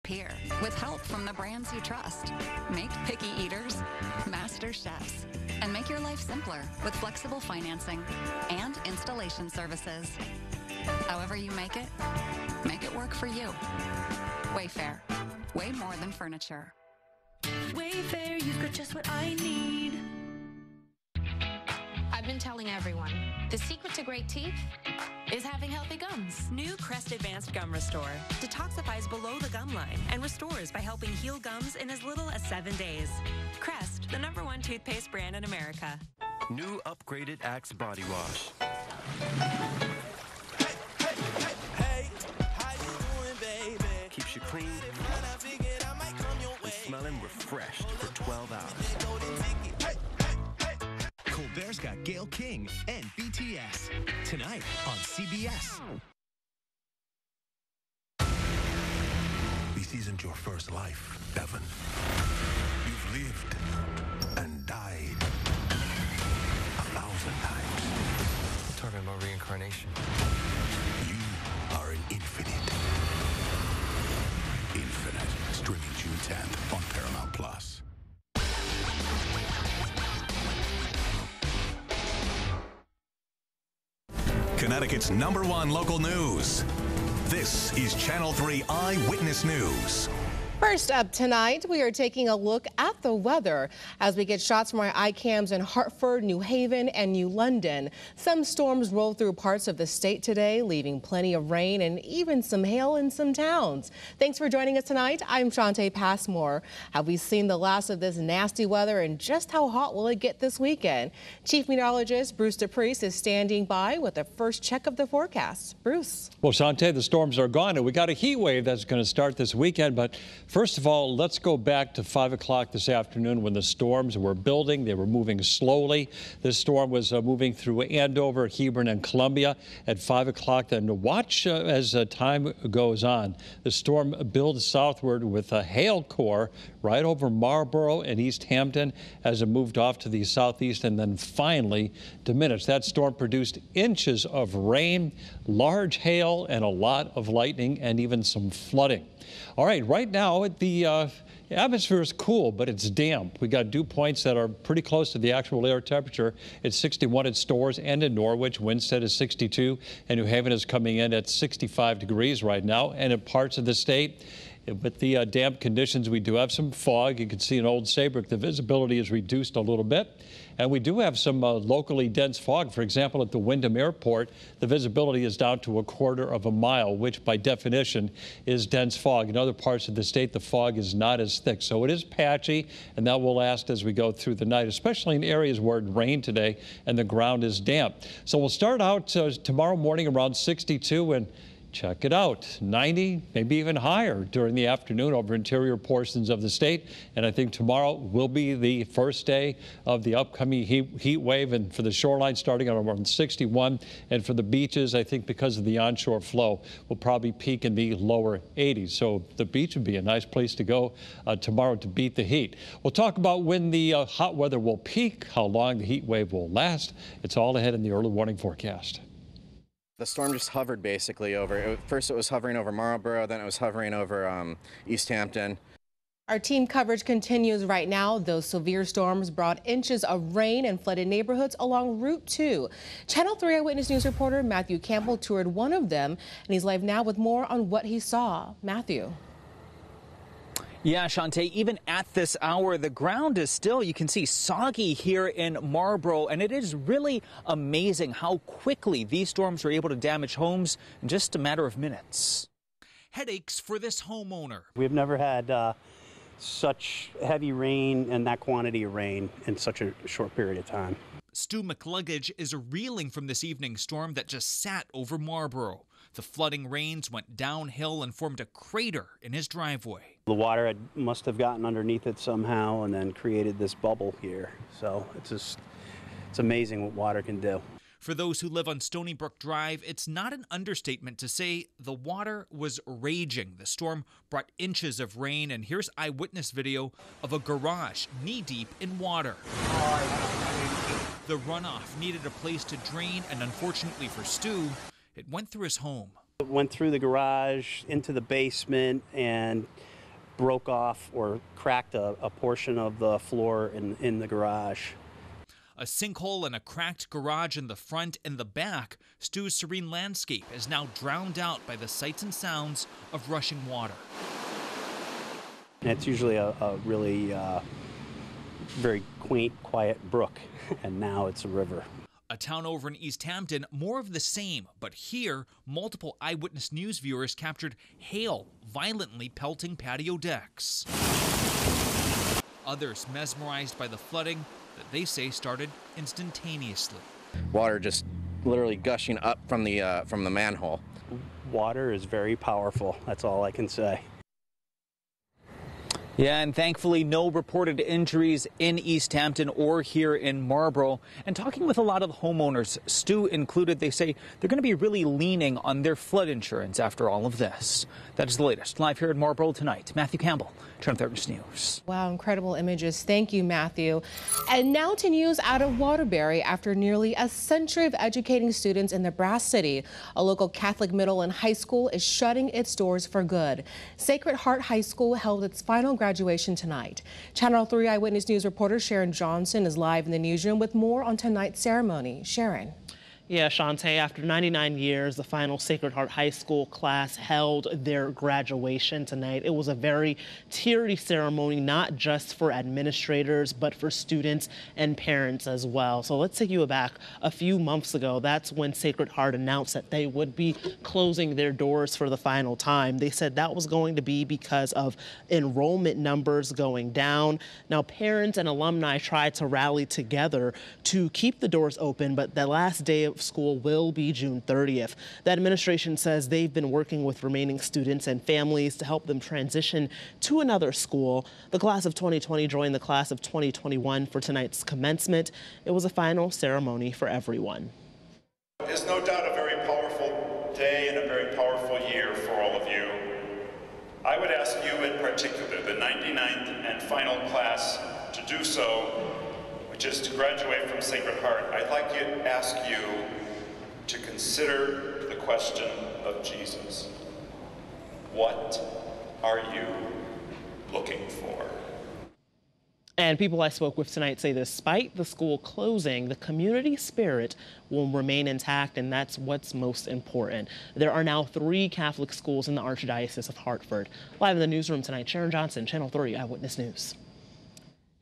Here, with help from the brands you trust. Make picky eaters master chefs. And make your life simpler with flexible financing and installation services. However you make it work for you. Wayfair, way more than furniture. Wayfair, you've got just what I need. I've been telling everyone, the secret to great teeth is having healthy gums. New Crest Advanced Gum Restore detoxifies below the gum line and restores by helping heal gums in as little as 7 days. Crest, the #1 toothpaste brand in America. New upgraded Axe body wash. Hey, how you doing, baby? Keeps you clean and smelling refreshed for 12 hours. Colbert's got Gayle King and BTS tonight on CBS. This isn't your first life, Evan. You've lived and died 1,000 times. I'm talking about reincarnation. You are an infinite. Infinite. Streaming June 10th on Paramount Plus. Connecticut's #1 local news. This is Channel 3 Eyewitness News. First up tonight, we are taking a look at the weather as we get shots from our iCams in Hartford, New Haven, and New London. Some storms rolled through parts of the state today, leaving plenty of rain and even some hail in some towns. Thanks for joining us tonight. I'm Shantae Passmore. Have we seen the last of this nasty weather, and just how hot will it get this weekend? Chief Meteorologist Bruce DePriest is standing by with a first check of the forecast. Bruce. Well, Shantae, the storms are gone, and we got a heat wave that's going to start this weekend, but first of all, let's go back to 5 o'clock this afternoon when the storms were building. They were moving slowly. This storm was moving through Andover, Hebron, and Columbia at 5 o'clock. Then watch as time goes on. The storm builds southward with a hail core right over Marlboro and East Hampton as it moved off to the southeast and then finally diminished. That storm produced inches of rain, large hail, and a lot of lightning and even some flooding. All right now the atmosphere is cool, but it's damp. We got dew points that are pretty close to the actual air temperature. It's 61 at Storrs and in Norwich. Winsted is 62, and New Haven is coming in at 65 degrees right now. And in parts of the state, with the damp conditions, we do have some fog. You can see in Old Saybrook, the visibility is reduced a little bit. And we do have some locally dense fog. For example, at the Wyndham Airport, the visibility is down to 1/4 of a mile, which by definition is dense fog. In other parts of the state, the fog is not as thick. So it is patchy, and that will last as we go through the night, especially in areas where it rained today and the ground is damp. So we'll start out tomorrow morning around 62 and check it out, 90, maybe even higher during the afternoon over interior portions of the state. And I think tomorrow will be the first day of the upcoming heat wave, and for the shoreline starting at around 61. And for the beaches, I think because of the onshore flow, will probably peak in the lower 80s. So the beach would be a nice place to go tomorrow to beat the heat. We'll talk about when the hot weather will peak, how long the heat wave will last. It's all ahead in the early warning forecast. The storm just hovered basically over. First it was hovering over Marlboro, then it was hovering over East Hampton. Our team coverage continues right now. Those severe storms brought inches of rain and flooded neighborhoods along Route 2. Channel 3 Eyewitness News reporter Matthew Campbell toured one of them, and he's live now with more on what he saw. Matthew. Yeah, Shantae, even at this hour, the ground is still, you can see, soggy here in Marlboro, and it is really amazing how quickly these storms are able to damage homes in just a matter of minutes. Headaches for this homeowner. We've never had such heavy rain and that quantity of rain in such a short period of time. Stu McCluggage is reeling from this evening storm that just sat over Marlboro. The flooding rains went downhill and formed a crater in his driveway. The water must have gotten underneath it somehow and then created this bubble here. So it's amazing what water can do. For those who live on Stony Brook Drive, it's not an understatement to say the water was raging. The storm brought inches of rain, and here's eyewitness video of a garage knee-deep in water. The runoff needed a place to drain, and unfortunately for Stu, it went through his home. It went through the garage, into the basement, and broke off or cracked a portion of the floor in the garage. A sinkhole and a cracked garage in the front and the back. Stu's serene landscape is now drowned out by the sights and sounds of rushing water. And it's usually a really very quaint, quiet brook, and now it's a river. A town over in East Hampton, more of the same, but here, multiple Eyewitness News viewers captured hail violently pelting patio decks. Others mesmerized by the flooding that they say started instantaneously. Water just literally gushing up from the manhole. Water is very powerful, that's all I can say. Yeah, and thankfully no reported injuries in East Hampton or here in Marlborough. And talking with a lot of homeowners, Stu included, they say they're going to be really leaning on their flood insurance after all of this. That is the latest. Live here in Marlborough tonight, Matthew Campbell, Channel 13 News. Wow, incredible images. Thank you, Matthew. And now to news out of Waterbury. After nearly a century of educating students in the Brass City, a local Catholic middle and high school is shutting its doors for good. Sacred Heart High School held its final graduation tonight. Channel 3 Eyewitness News reporter Sharon Johnson is live in the newsroom with more on tonight's ceremony. Sharon. Yeah, Shantae, after 99 years, the final Sacred Heart High School class held their graduation tonight. It was a very teary ceremony, not just for administrators, but for students and parents as well. So let's take you back a few months ago. That's when Sacred Heart announced that they would be closing their doors for the final time. They said that was going to be because of enrollment numbers going down. Now, parents and alumni tried to rally together to keep the doors open, but the last day of school will be June 30th. The administration says they've been working with remaining students and families to help them transition to another school. The class of 2020 joined the class of 2021 for tonight's commencement. It was a final ceremony for everyone. It's no doubt a very powerful day and a very powerful year for all of you. I would ask you in particular, the 99th and final class, to do so, which is to graduate from Sacred Heart. I'd like to ask you to consider the question of Jesus. What are you looking for? And people I spoke with tonight say despite the school closing, the community spirit will remain intact, and that's what's most important. There are now 3 Catholic schools in the Archdiocese of Hartford. Live in the newsroom tonight, Sharon Johnson, Channel 3 Eyewitness News.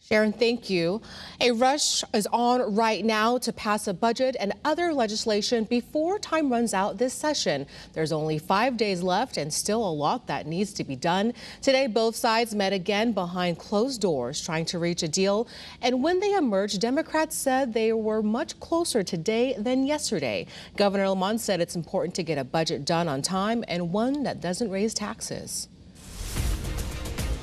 Sharon, thank you. A rush is on right now to pass a budget and other legislation before time runs out this session. There's only 5 days left and still a lot that needs to be done. Today, both sides met again behind closed doors trying to reach a deal. And when they emerged, Democrats said they were much closer today than yesterday. Governor Lamont said it's important to get a budget done on time and one that doesn't raise taxes.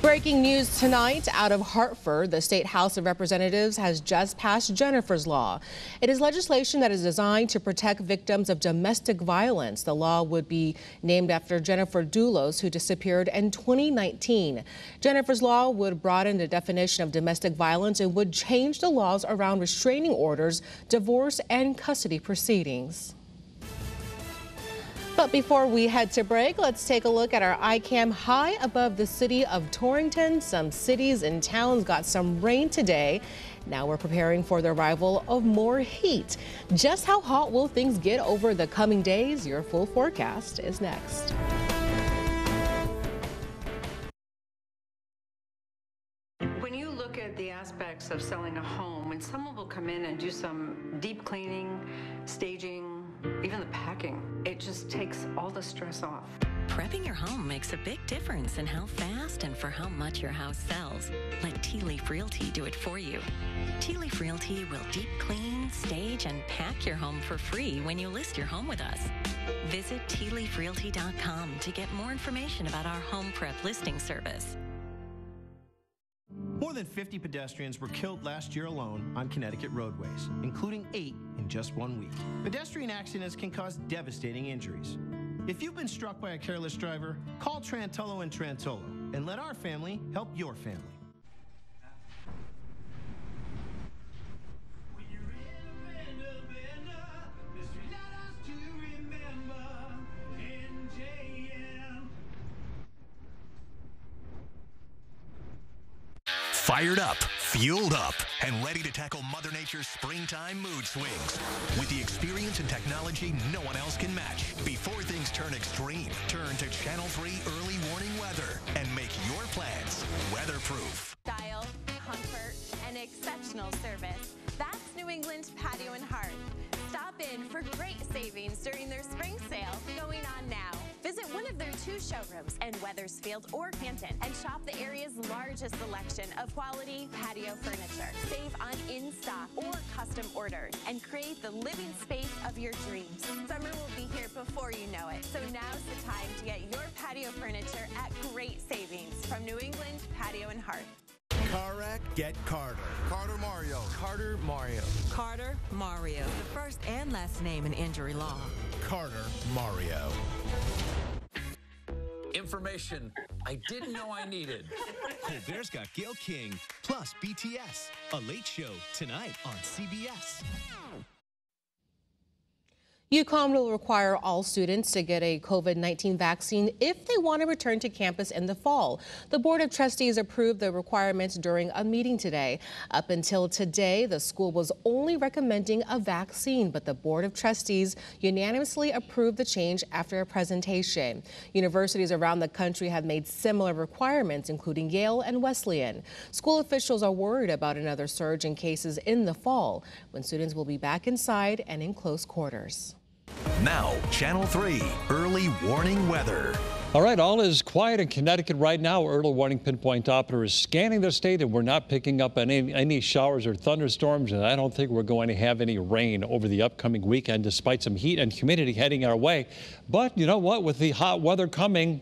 Breaking news tonight out of Hartford. The State House of Representatives has just passed Jennifer's Law. It is legislation that is designed to protect victims of domestic violence. The law would be named after Jennifer Dulos, who disappeared in 2019. Jennifer's Law would broaden the definition of domestic violence and would change the laws around restraining orders, divorce, and custody proceedings. But before we head to break, let's take a look at our iCam high above the city of Torrington. Some cities and towns got some rain today. Now we're preparing for the arrival of more heat. Just how hot will things get over the coming days? Your full forecast is next. When you look at the aspects of selling a home, and someone will come in and do some deep cleaning, staging, even the packing, it just takes all the stress off. Prepping your home makes a big difference in how fast and for how much your house sells. Let Tea Leaf Realty do it for you. Tea Leaf Realty will deep clean, stage, and pack your home for free when you list your home with us. Visit tealeafrealty.com to get more information about our home prep listing service. More than 50 pedestrians were killed last year alone on Connecticut roadways, including 8 in just 1 week. Pedestrian accidents can cause devastating injuries. If you've been struck by a careless driver, call Trantolo and Trantolo and let our family help your family. fired up, fueled up, and ready to tackle Mother Nature's springtime mood swings. With the experience and technology no one else can match. Before things turn extreme, turn to Channel 3 Early Warning Weather and make your plans weatherproof. Style, comfort, and exceptional service. That's New England Patio and Hearth. Stop in for great savings during their spring sale going on now. Visit one of their 2 showrooms in Wethersfield or Canton and shop the area's largest selection of quality patio furniture. Save on in-stock or custom orders and create the living space of your dreams. Summer will be here before you know it, so now's the time to get your patio furniture at great savings from New England Patio and Hearth. Car wreck, get Carter. Carter Mario. Carter Mario. Carter Mario, the first and last name in injury law. Carter Mario. Information I didn't know I needed. Colbert's got Gayle King, plus BTS. A late show tonight on CBS. UConn will require all students to get a COVID-19 vaccine if they want to return to campus in the fall. The Board of Trustees approved the requirements during a meeting today. Up until today, the school was only recommending a vaccine, but the Board of Trustees unanimously approved the change after a presentation. Universities around the country have made similar requirements, including Yale and Wesleyan. School officials are worried about another surge in cases in the fall, when students will be back inside and in close quarters. Now, Channel 3 Early Warning Weather. All right, all is quiet in Connecticut right now. Early warning pinpoint Doppler is scanning the state, and we're not picking up any showers or thunderstorms, and I don't think we're going to have any rain over the upcoming weekend, despite some heat and humidity heading our way. But you know what? With the hot weather coming,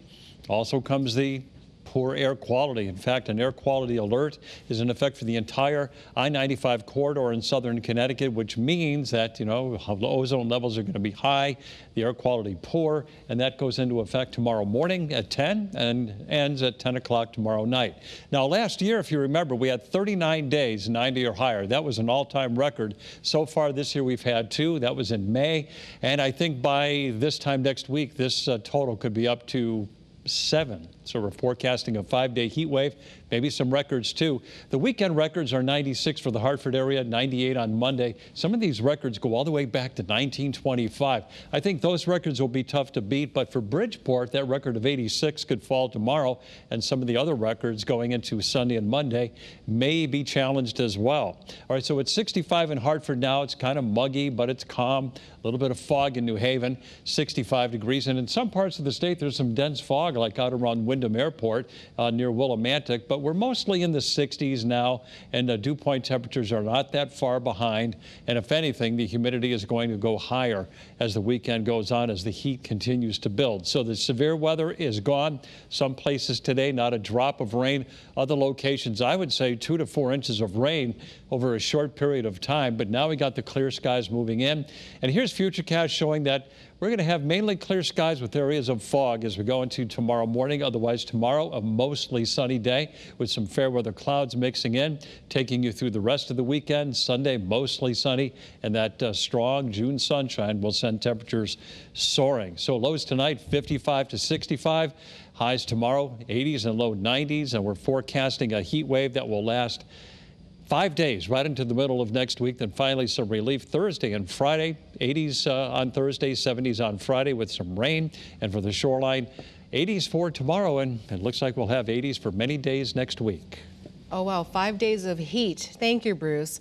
also comes the poor air quality. In fact, an air quality alert is in effect for the entire I-95 corridor in southern Connecticut, which means that, the ozone levels are going to be high, the air quality poor, and that goes into effect tomorrow morning at 10 and ends at 10 o'clock tomorrow night. Now, last year, if you remember, we had 39 days, 90 or higher. That was an all-time record. So far this year, we've had 2. That was in May. And I think by this time next week, this total could be up to 7. So we're forecasting a 5-day heat wave, maybe some records too. The weekend records are 96 for the Hartford area, 98 on Monday. Some of these records go all the way back to 1925. I think those records will be tough to beat, but for Bridgeport, that record of 86 could fall tomorrow, and some of the other records going into Sunday and Monday may be challenged as well. All right, so it's 65 in Hartford now. It's kind of muggy, but it's calm. A little bit of fog in New Haven, 65 degrees. And in some parts of the state, there's some dense fog, like out around Wyndham Airport near Willimantic, but we're mostly in the 60s now, and the dew point temperatures are not that far behind. And if anything, the humidity is going to go higher as the weekend goes on, as the heat continues to build. So the severe weather is gone. Some places today, not a drop of rain. Other locations, I would say 2 to 4 inches of rain over a short period of time. But now we got the clear skies moving in. And here's Futurecast showing that we're going to have mainly clear skies with areas of fog as we go into tomorrow morning. Otherwise, tomorrow, a mostly sunny day with some fair weather clouds mixing in, taking you through the rest of the weekend. Sunday, mostly sunny, and that strong June sunshine will send temperatures soaring. So lows tonight, 55 to 65. Highs tomorrow, 80s and low 90s. And we're forecasting a heat wave that will last 5 days, right into the middle of next week. Then finally some relief Thursday and Friday. 80s on Thursday, 70s on Friday with some rain. And for the shoreline, 80s for tomorrow. And it looks like we'll have 80s for many days next week. Oh, wow. 5 days of heat. Thank you, Bruce.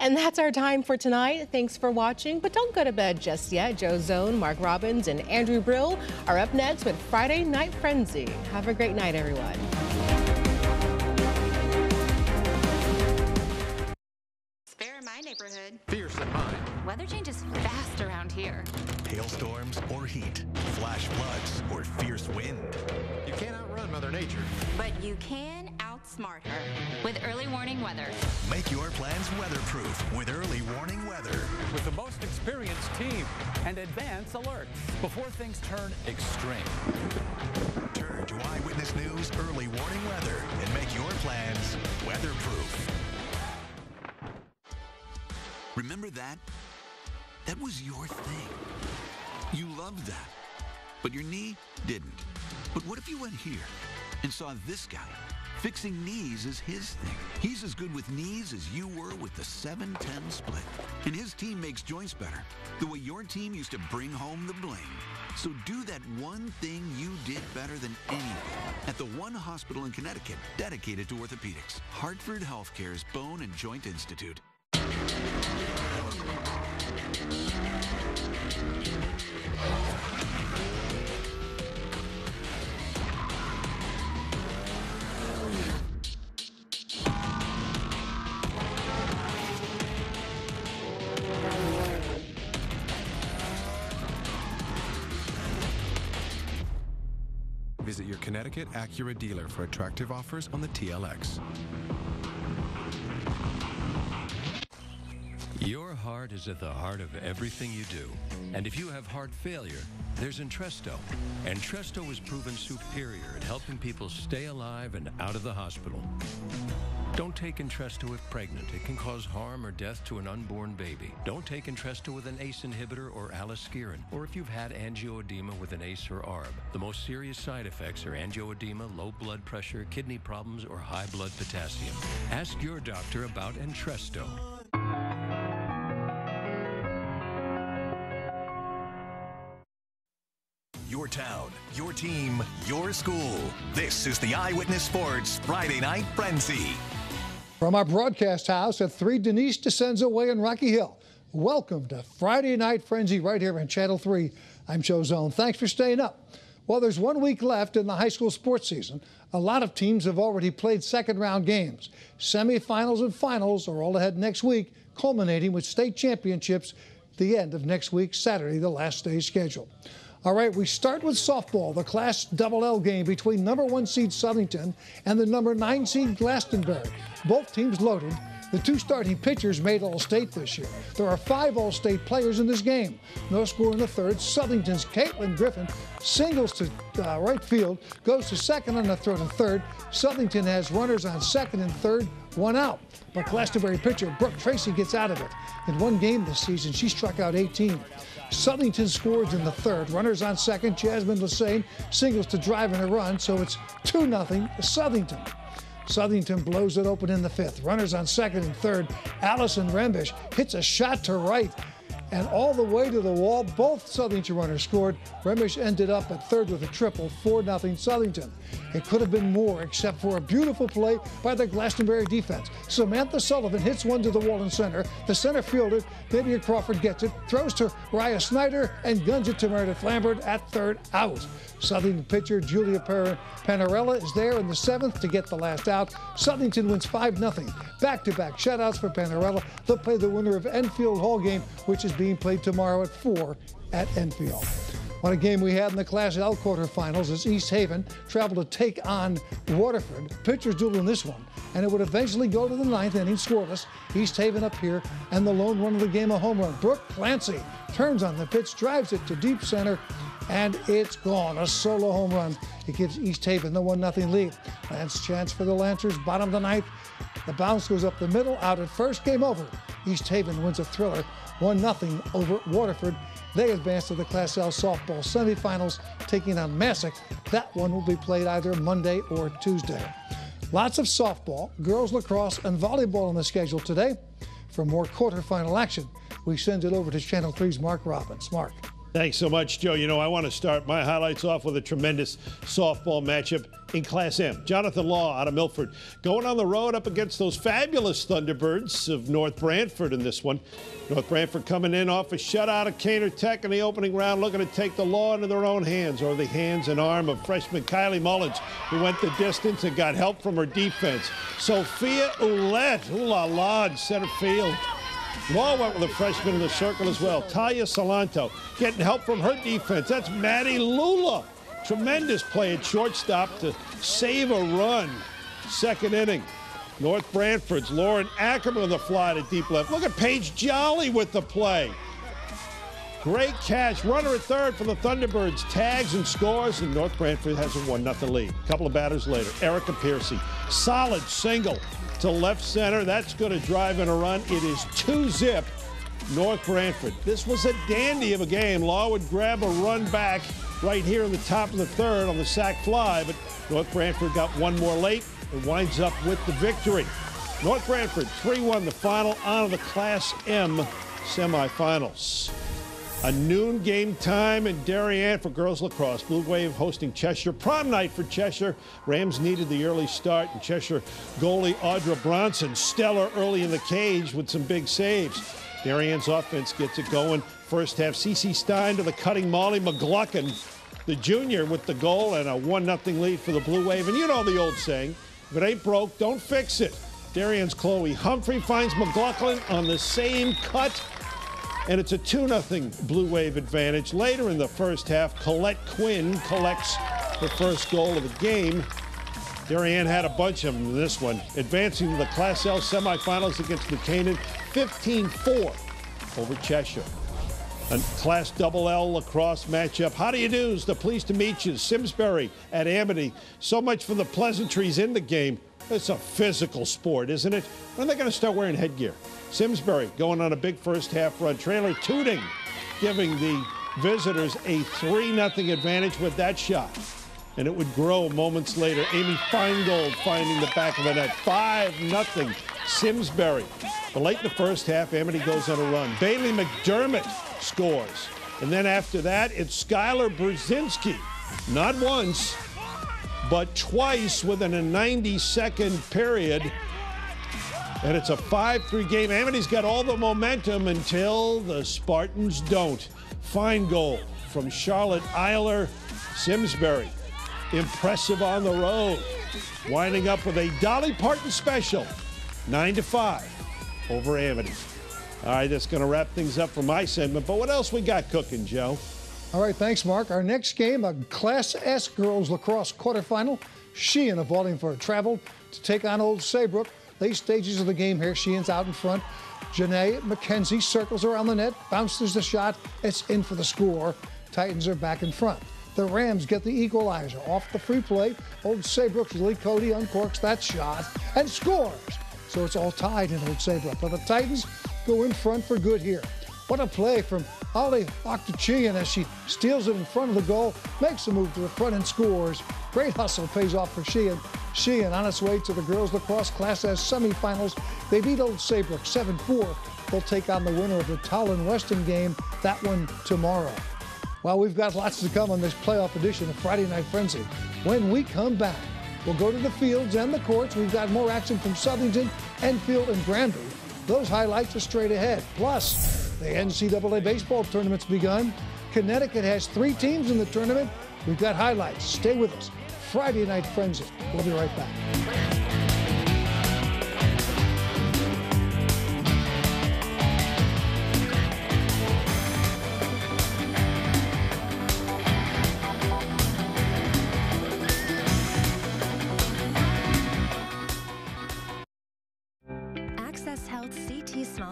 And that's our time for tonight. Thanks for watching, but don't go to bed just yet. Joe Zone, Mark Robbins, and Andrew Brill are up next with Friday Night Frenzy. Have a great night, everyone. My neighborhood. Fierce in mine. Weather changes fast around here. Hailstorms or heat, flash floods or fierce wind. You can't outrun Mother Nature. But you can outsmart her with early warning weather. Make your plans weatherproof with early warning weather. With the most experienced team and advance alerts before things turn extreme. Turn to Eyewitness News early warning weather and make your plans weatherproof. Remember that? That was your thing. You loved that. But your knee didn't. But what if you went here and saw this guy. Fixing knees is his thing. He's as good with knees as you were with the 7-10 split. And his team makes joints better, the way your team used to bring home the bling. So do that one thing you did better than anyone at the one hospital in Connecticut dedicated to orthopedics, Hartford Healthcare's Bone and Joint Institute. Visit your Connecticut Acura dealer for attractive offers on the TLX. Your heart is at the heart of everything you do. And if you have heart failure, there's Entresto. Entresto is proven superior at helping people stay alive and out of the hospital. Don't take Entresto if pregnant. It can cause harm or death to an unborn baby. Don't take Entresto with an ACE inhibitor or aliskiren, or if you've had angioedema with an ACE or ARB. The most serious side effects are angioedema, low blood pressure, kidney problems, or high blood potassium. Ask your doctor about Entresto. Your town, your team, your school. This is the Eyewitness Sports Friday Night Frenzy. From our broadcast house at 3 Denise DeCenza Way in Rocky Hill, welcome to Friday Night Frenzy right here on Channel 3. I'm Joe Zone. Thanks for staying up. Well, there's 1 week left in the high school sports season. A lot of teams have already played second-round games. Semifinals and finals are all ahead next week, culminating with state championships the end of next week, Saturday, the last day's schedule. All right, we start with softball, the Class LL game between number 1 seed Southington and the number 9 seed Glastonbury. Both teams loaded. The 2 starting pitchers made All-State this year. There are 5 All-State players in this game. No score in the third. Southington's Caitlin Griffin singles to right field, goes to second on the throw to third. Southington has runners on second and third, 1 out. But Glastonbury pitcher Brooke Tracy gets out of it. In 1 game this season, she struck out 18. Southington scores in the third. Runners on second. Jasmine Lassane singles to drive in a run, so it's 2-0 Southington. Southington blows it open in the 5th. Runners on second and third. Allison Rembish hits a shot to right and all the way to the wall. Both Southington runners scored. Rembish ended up at third with a triple, 4-0 Southington. It could have been more, except for a beautiful play by the Glastonbury defense. Samantha Sullivan hits one to the wall in center. The center fielder, Vivian Crawford, gets it, throws to Raya Snyder, and guns it to Meredith Lambert at third out. Southington pitcher Julia Panarella is there in the 7th to get the last out. Southington wins 5-0. Back-to-back shutouts for Panarella. They'll play the winner of Enfield Hall game, which is being played tomorrow at 4 at Enfield. What a game we had in the Class L quarterfinals as East Haven traveled to take on Waterford. Pitchers duel in this one, and it would eventually go to the 9th inning scoreless. East Haven up here, and the lone run of the game, a home run. Brooke Clancy turns on the pitch, drives it to deep center, and it's gone. A solo home run. It gives East Haven the 1-0 lead. Last chance for the Lancers, bottom of the 9th. The bounce goes up the middle, out at first, game over. East Haven wins a thriller, 1-0 over Waterford. They advance to the Class L softball semifinals, taking on Massac. That one will be played either Monday or Tuesday. Lots of softball, girls lacrosse, and volleyball on the schedule today. For more quarterfinal action, we send it over to Channel 3's Mark Robbins. Mark. Thanks so much, Joe. You know, I want to start my highlights off with a tremendous softball matchup in Class M. Jonathan Law out of Milford going on the road up against those fabulous Thunderbirds of North Branford in this one. North Branford coming in off a shutout of Caner Tech in the opening round, looking to take the law into their own hands, or the hands and arm of freshman Kylie Mullins, who went the distance and got help from her defense. Sophia Ouellette, ooh la la, in center field. Law went with a freshman in the circle as well. Talia Salanto getting help from her defense. That's Maddie Lula. Tremendous play at shortstop to save a run. Second inning. North Branford's Lauren Ackerman on the fly to deep left. Look at Paige Jolly with the play. Great catch. Runner at third for the Thunderbirds. Tags and scores, and North Branford has a 1-0 lead. A couple of batters later, Erica Piercy. Solid single to left center. That's going to drive in a run. It is 2-0 North Branford. This was a dandy of a game. Law would grab a run back right here in the top of the third on the sac fly, but North Branford got one more late and winds up with the victory. North Branford 3-1 the final on the Class M semifinals. A noon game time in Darien for girls lacrosse. Blue Wave hosting Cheshire. Prom night for Cheshire. Rams needed the early start, and Cheshire goalie Audra Bronson stellar early in the cage with some big saves. Darien's offense gets it going. First half, Cece Stein to the cutting Molly McGluckin, the junior, with the goal and a 1-0 lead for the Blue Wave. And you know the old saying, if it ain't broke, don't fix it. Darien's Chloe Humphrey finds McLaughlin on the same cut, and it's a 2-0 Blue Wave advantage. Later in the first half, Colette Quinn collects the first goal of the game. Darien had a bunch of them in this one, advancing to the Class L semifinals against New Canaan, 15-4 over Cheshire. A Class LL lacrosse matchup. How do you do? It's the pleased to meet you. Simsbury at Amity. So much for the pleasantries in the game. It's a physical sport, isn't it? When are they going to start wearing headgear? Simsbury going on a big first half run. Trailer Tooting giving the visitors a 3-0 advantage with that shot. And it would grow moments later. Amy Feingold finding the back of the net. 5-0 Simsbury. But late in the first half, Amity goes on a run. Bailey McDermott scores. And then after that, it's Skylar Brzezinski. Not once, but twice within a 90-second period. And it's a 5-3 game. Amity's got all the momentum until the Spartans don't. Feingold from Charlotte Eiler. Simsbury, impressive on the road. Winding up with a Dolly Parton special, 9-5 over Amity. All right, that's going to wrap things up for my segment. But what else we got cooking, Joe? All right, thanks, Mark. Our next game, a Class S girls lacrosse quarterfinal. Sheehan of Wallingford traveled to take on Old Saybrook. Late stages of the game here. Sheehan's out in front. Janae McKenzie circles around the net, bounces the shot. It's in for the score. Titans are back in front. The Rams get the equalizer off the free play. Old Saybrook's Lee Cody uncorks that shot and scores. So it's all tied in Old Saybrook. But the Titans go in front for good here. What a play from Ali Akhtachian as she steals it in front of the goal, makes a move to the front and scores. Great hustle pays off for Sheehan. Sheehan on its way to the girls lacrosse Class S semifinals. They beat Old Saybrook 7-4. They'll take on the winner of the Tolland Weston game, that one tomorrow. Well, we've got lots to come on this playoff edition of Friday Night Frenzy. When we come back, we'll go to the fields and the courts. We've got more action from Southington, Enfield, and Granby. Those highlights are straight ahead. Plus, the NCAA baseball tournament's begun. Connecticut has 3 teams in the tournament. We've got highlights. Stay with us. Friday Night Frenzy. We'll be right back.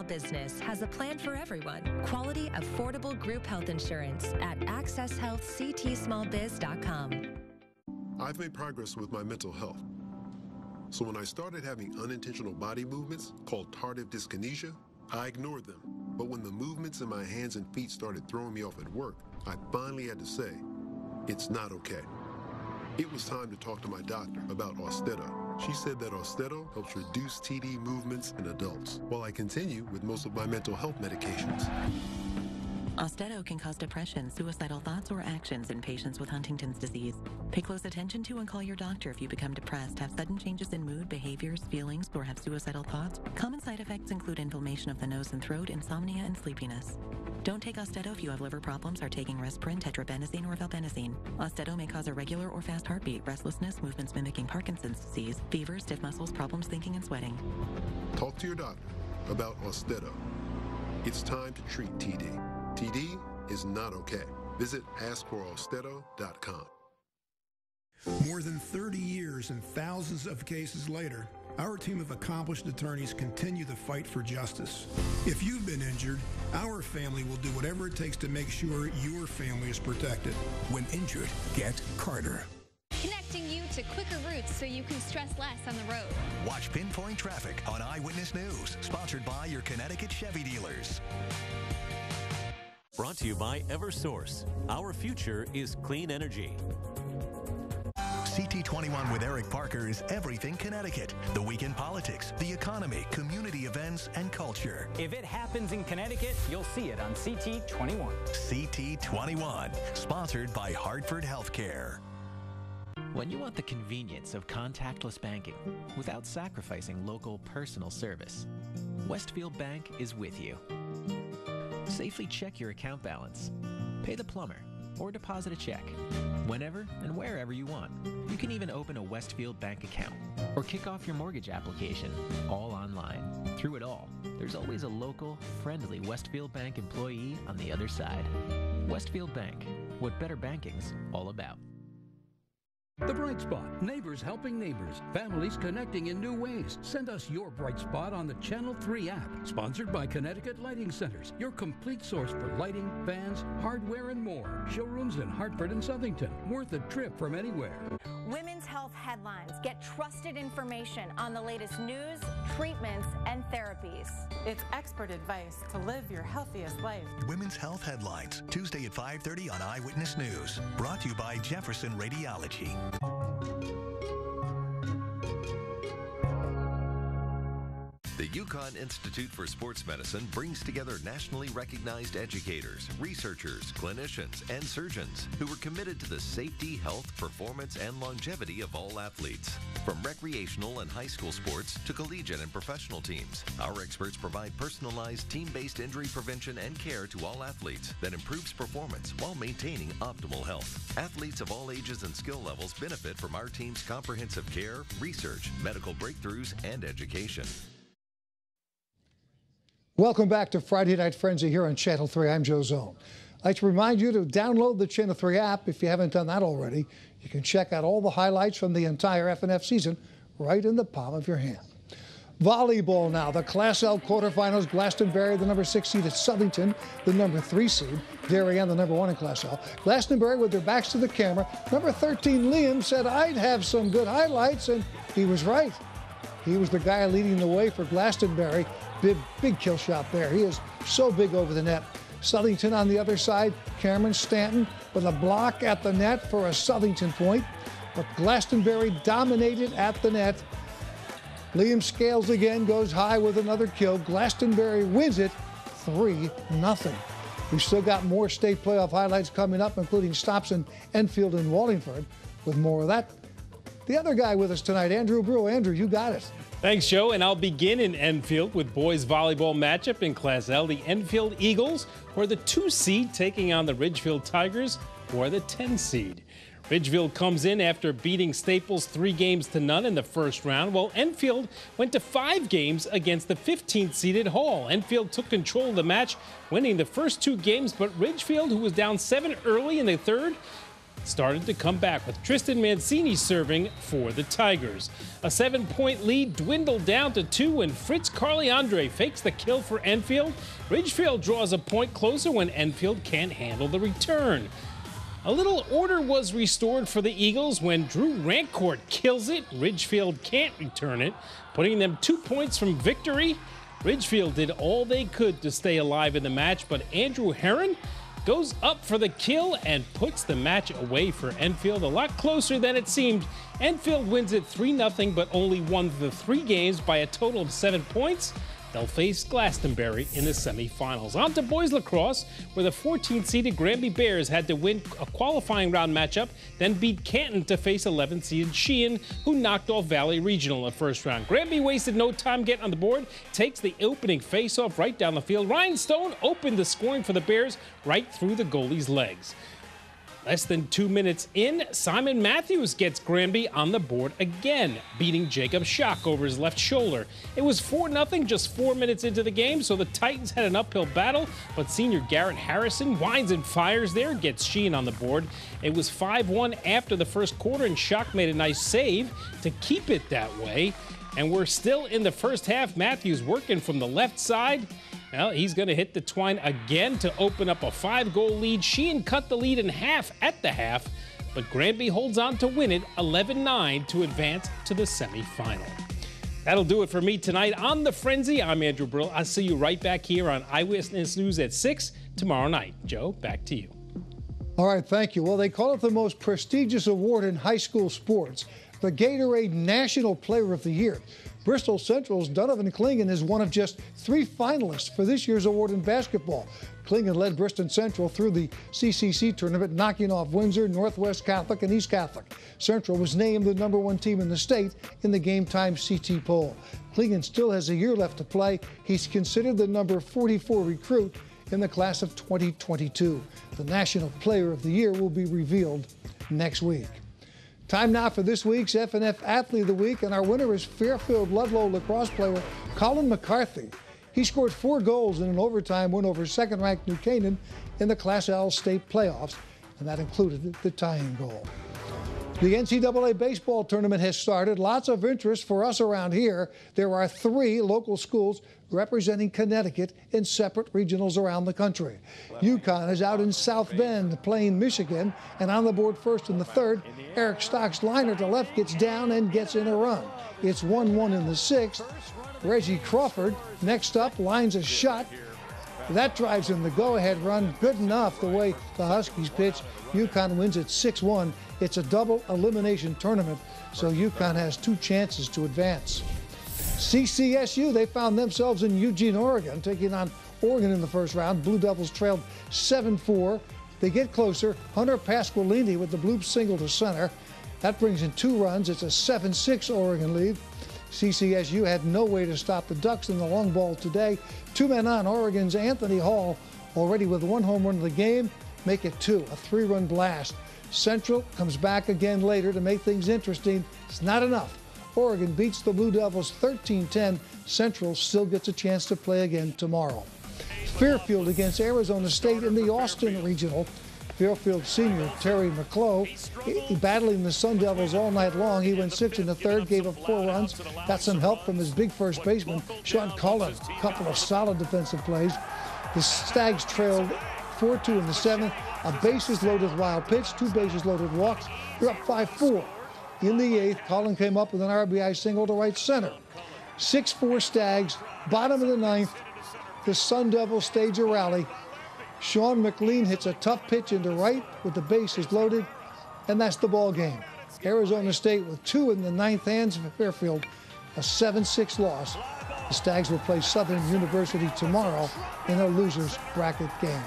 Business has a plan for everyone. Quality, affordable group health insurance at accesshealthctsmallbiz.com. I've made progress with my mental health. So when I started having unintentional body movements called tardive dyskinesia, I ignored them. But when the movements in my hands and feet started throwing me off at work, I finally had to say, it's not okay. It was time to talk to my doctor about Austedo. She said that Austedo helps reduce TD movements in adults, while I continue with most of my mental health medications. Austedo can cause depression, suicidal thoughts, or actions in patients with Huntington's disease. Pay close attention to and call your doctor if you become depressed, have sudden changes in mood, behaviors, feelings, or have suicidal thoughts. Common side effects include inflammation of the nose and throat, insomnia, and sleepiness. Don't take Austedo if you have liver problems, are taking Resprin, tetrabenazine, or valbenazine. Austedo may cause a regular or fast heartbeat, restlessness, movements mimicking Parkinson's disease, fever, stiff muscles, problems thinking, and sweating. Talk to your doctor about Austedo. It's time to treat TD. TD is not okay. Visit askforaustedo.com. More than 30 years and thousands of cases later, our team of accomplished attorneys continue the fight for justice. If you've been injured, our family will do whatever it takes to make sure your family is protected. When injured, get Carter. Connecting you to quicker routes so you can stress less on the road. Watch Pinpoint Traffic on Eyewitness News, sponsored by your Connecticut Chevy dealers. Brought to you by Eversource. Our future is clean energy. CT21 with Eric Parker is everything Connecticut. The week in politics, the economy, community events, and culture. If it happens in Connecticut, you'll see it on CT21. CT21, sponsored by Hartford Healthcare. When you want the convenience of contactless banking without sacrificing local personal service, Westfield Bank is with you. Safely check your account balance, pay the plumber, or deposit a check whenever and wherever you want. You can even open a Westfield Bank account or kick off your mortgage application all online. Through it all, there's always a local, friendly Westfield Bank employee on the other side. Westfield Bank, what better banking's all about. The Bright Spot, neighbors helping neighbors, families connecting in new ways. Send us your Bright Spot on the Channel 3 app, sponsored by Connecticut Lighting Centers, your complete source for lighting, fans, hardware, and more. Showrooms in Hartford and Southington, worth a trip from anywhere. Women's Health Headlines. Get trusted information on the latest news, treatments, and therapies. It's expert advice to live your healthiest life. Women's Health Headlines, Tuesday at 5:30 on Eyewitness News. Brought to you by Jefferson Radiology. The UConn Institute for Sports Medicine brings together nationally recognized educators, researchers, clinicians, and surgeons who are committed to the safety, health, performance, and longevity of all athletes. From recreational and high school sports to collegiate and professional teams, our experts provide personalized team-based injury prevention and care to all athletes that improves performance while maintaining optimal health. Athletes of all ages and skill levels benefit from our team's comprehensive care, research, medical breakthroughs, and education. Welcome back to Friday Night Frenzy here on Channel 3. I'm Joe Zone. I'd like to remind you to download the Channel 3 app if you haven't done that already. You can check out all the highlights from the entire FNF season right in the palm of your hand. Volleyball now. The Class L quarterfinals. Glastonbury, the number 6 seed at Southington, the number 3 seed. Darien, the number 1 in Class L. Glastonbury with their backs to the camera. Number 13, Liam, said I'd have some good highlights, and he was right. He was the guy leading the way for Glastonbury. Big kill shot there. He is so big over the net. Southington on the other side. Cameron Stanton with a block at the net for a Southington point. But Glastonbury dominated at the net. Liam Scales again goes high with another kill. Glastonbury wins it 3-0. We've still got more state playoff highlights coming up, including stops in Enfield and Wallingford. With more of that, the other guy with us tonight, Andrew Brew. Andrew, you got it. Thanks, Joe, and I'll begin in Enfield with boys volleyball matchup in Class L. The Enfield Eagles were the 2 seed taking on the Ridgefield Tigers, who are the 10 seed. Ridgefield comes in after beating Staples 3-0 in the first round, while Enfield went to 5 games against the 15th seeded Hall. Enfield took control of the match, winning the first 2 games, but Ridgefield, who was down 7 early in the third, started to come back with Tristan Mancini serving for the Tigers. A 7-point lead dwindled down to 2 when Fritz Carleandre fakes the kill for Enfield. Ridgefield draws a point closer when Enfield can't handle the return. A little order was restored for the Eagles when Drew Rancourt kills it. Ridgefield can't return it, putting them 2 points from victory. Ridgefield did all they could to stay alive in the match, but Andrew Heron goes up for the kill and puts the match away for Enfield. A lot closer than it seemed. Enfield wins it 3-0, but only won the 3 games by a total of 7 points. They'll face Glastonbury in the semifinals. On to boys lacrosse, where the 14th-seeded Granby Bears had to win a qualifying round matchup, then beat Canton to face 11th-seeded Sheehan, who knocked off Valley Regional in the first round. Granby wasted no time getting on the board, takes the opening face-off right down the field. Ryan Stone opened the scoring for the Bears right through the goalie's legs. Less than 2 minutes in, Simon Matthews gets Granby on the board again, beating Jacob Schock over his left shoulder. It was 4-0 just 4 minutes into the game, so the Titans had an uphill battle, but senior Garrett Harrison winds and fires there, gets Sheehan on the board. It was 5-1 after the first quarter, and Schock made a nice save to keep it that way. And we're still in the first half. Matthews working from the left side. Well, he's going to hit the twine again to open up a 5-goal lead. Sheehan cut the lead in half at the half, but Granby holds on to win it 11-9 to advance to the semifinal. That'll do it for me tonight on The Frenzy. I'm Andrew Brill. I'll see you right back here on Eyewitness News at 6 tomorrow night. Joe, back to you. All right, thank you. Well, they call it the most prestigious award in high school sports, the Gatorade National Player of the Year. Bristol Central's Donovan Clingan is one of just 3 finalists for this year's award in basketball. Clingan led Bristol Central through the CCC tournament, knocking off Windsor, Northwest Catholic, and East Catholic. Central was named the #1 team in the state in the Game Time CT poll. Clingan still has a year left to play. He's considered the number 44 recruit in the class of 2022. The National Player of the Year will be revealed next week. Time now for this week's FNF Athlete of the Week, and our winner is Fairfield Ludlow lacrosse player Colin McCarthy. He scored 4 goals in an overtime win over second-ranked New Canaan in the Class L state playoffs, and that included the tying goal. The NCAA baseball tournament has started. Lots of interest for us around here. There are 3 local schools representing Connecticut in separate regionals around the country. UConn is out in South Bend playing Michigan, and on the board first in the 3rd, Eric Stock's liner to left gets down and gets in a run. It's 1-1 in the 6th. Reggie Crawford, next up, lines a shot. That drives in the go-ahead run. Good enough the way the Huskies pitch. UConn wins at 6-1. It's a double elimination tournament, so UConn has 2 chances to advance. CCSU, they found themselves in Eugene, Oregon, taking on Oregon in the first round. Blue Devils trailed 7-4. They get closer. Hunter Pasqualini with the blue single to center. That brings in 2 runs. It's a 7-6 Oregon lead. CCSU had no way to stop the Ducks in the long ball today. 2 men on. Oregon's Anthony Hall, already with 1 home run of the game, make it 2, a 3-run blast. Central comes back again later to make things interesting. It's not enough. Oregon beats the Blue Devils 13-10. Central still gets a chance to play again tomorrow. Fairfield against Arizona State in the Austin Regional. Fairfield senior Terry McClough battling the Sun Devils all night long. He went 6 in the 3rd, gave up 4 runs, got some help from his big first baseman, Sean Cullen. A couple of solid defensive plays. The Stags trailed 4-2 in the 7th. A bases-loaded wild pitch, 2 bases-loaded walks. They're up 5-4. In the 8th, Cullen came up with an RBI single to right center. 6-4 Stags, bottom of the 9th. The Sun Devils stage a rally. Sean McLean hits a tough pitch into right with the bases loaded, and that's the ball game. Arizona State with 2 in the 9th hands for Fairfield, a 7-6 loss. The Stags will play Southern University tomorrow in a loser's bracket game.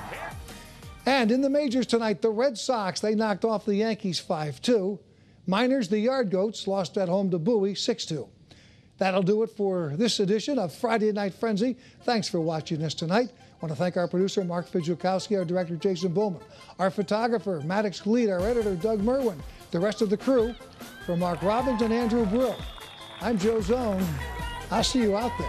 And in the majors tonight, the Red Sox, they knocked off the Yankees 5-2. Miners, the Yard Goats, lost at home to Bowie 6-2. That'll do it for this edition of Friday Night Frenzy. Thanks for watching us tonight. I want to thank our producer, Mark Fidzikowski, our director, Jason Bowman, our photographer, Maddox Gleed, our editor, Doug Merwin, the rest of the crew. For Mark Robbins and Andrew Brill, I'm Joe Zone. I'll see you out there.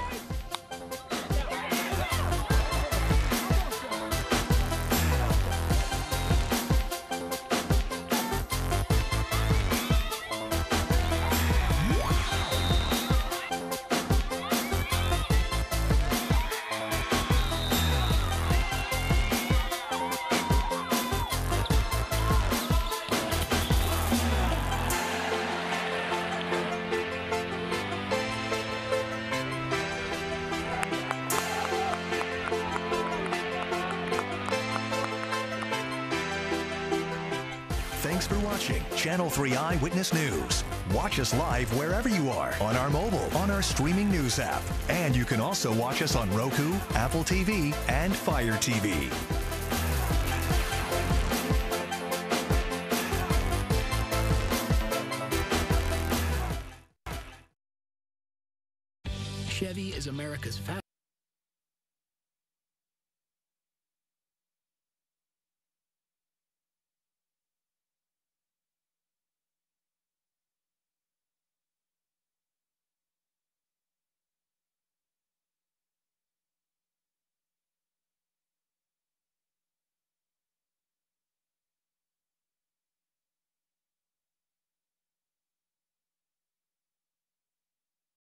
Thanks for watching Channel 3 Eyewitness News. Watch us live wherever you are, on our mobile, on our streaming news app. And you can also watch us on Roku, Apple TV, and Fire TV. Chevy is America's fastest.